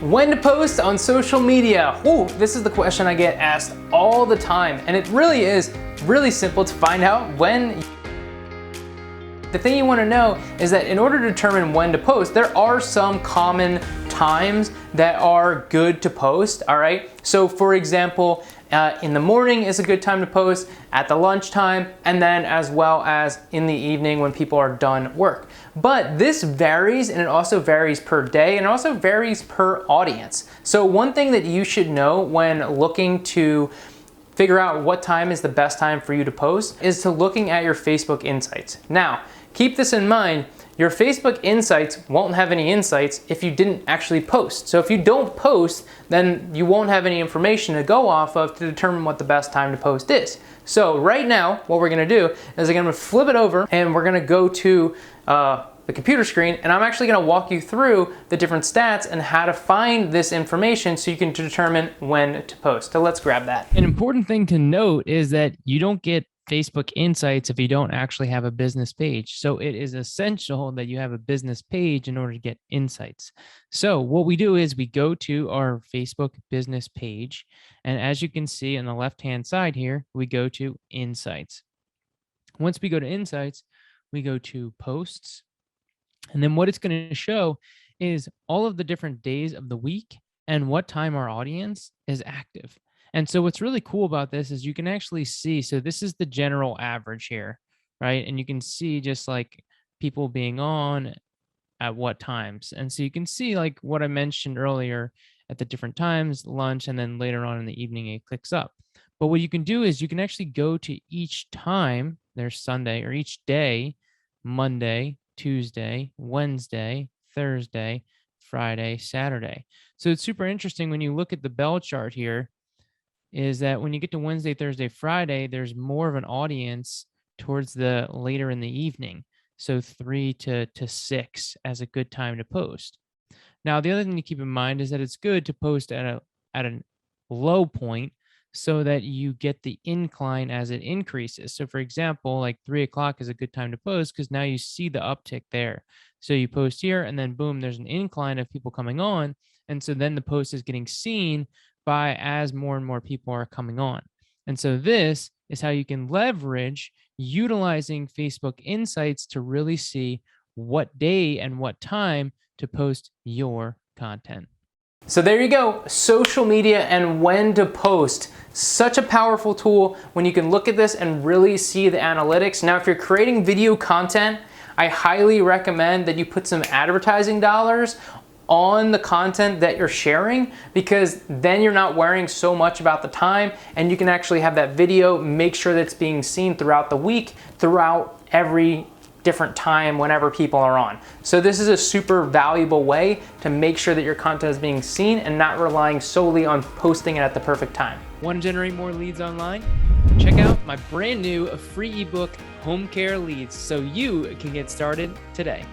When to post on social media? Ooh, this is the question I get asked all the time, and it really is really simple to find out when. The thing you want to know is that in order to determine when to post, there are some common times that are good to post, all right? So for example, in the morning is a good time to post, at the lunchtime, and then as well as in the evening when people are done work. But this varies, and it also varies per day, and it also varies per audience. So one thing that you should know when looking to figure out what time is the best time for you to post is to looking at your Facebook insights. Now, keep this in mind, your Facebook insights won't have any insights if you didn't actually post. So if you don't post, then you won't have any information to go off of to determine what the best time to post is. So right now, what we're gonna do is I'm gonna flip it over and we're gonna go to the computer screen, and I'm actually gonna walk you through the different stats and how to find this information so you can determine when to post. So let's grab that. An important thing to note is that you don't get Facebook insights if you don't actually have a business page. So it is essential that you have a business page in order to get insights. So what we do is we go to our Facebook business page. And as you can see on the left-hand side here, we go to insights. Once we go to insights, we go to posts. And then what it's going to show is all of the different days of the week and what time our audience is active. And so what's really cool about this is you can actually see, so this is the general average here, right? And you can see just like people being on at what times. And so you can see like what I mentioned earlier at the different times, lunch, and then later on in the evening, it clicks up. But what you can do is you can actually go to each time, there's Sunday, or each day, Monday, Tuesday, Wednesday, Thursday, Friday, Saturday. So it's super interesting when you look at the bell chart here, is that when you get to Wednesday, Thursday, Friday, there's more of an audience towards the later in the evening. So 3 to 6 as a good time to post. Now, the other thing to keep in mind is that it's good to post at a low point so that you get the incline as it increases. So for example, like 3 o'clock is a good time to post because now you see the uptick there. So you post here and then boom, there's an incline of people coming on. And so then the post is getting seen by as more and more people are coming on. And so this is how you can leverage utilizing Facebook Insights to really see what day and what time to post your content. So there you go, social media and when to post. Such a powerful tool when you can look at this and really see the analytics. Now, if you're creating video content, I highly recommend that you put some advertising dollars on the content that you're sharing, because then you're not worrying so much about the time and you can actually have that video, make sure that it's being seen throughout the week, throughout every different time whenever people are on. So this is a super valuable way to make sure that your content is being seen and not relying solely on posting it at the perfect time. Want to generate more leads online? Check out my brand new free ebook, Home Care Leads, so you can get started today.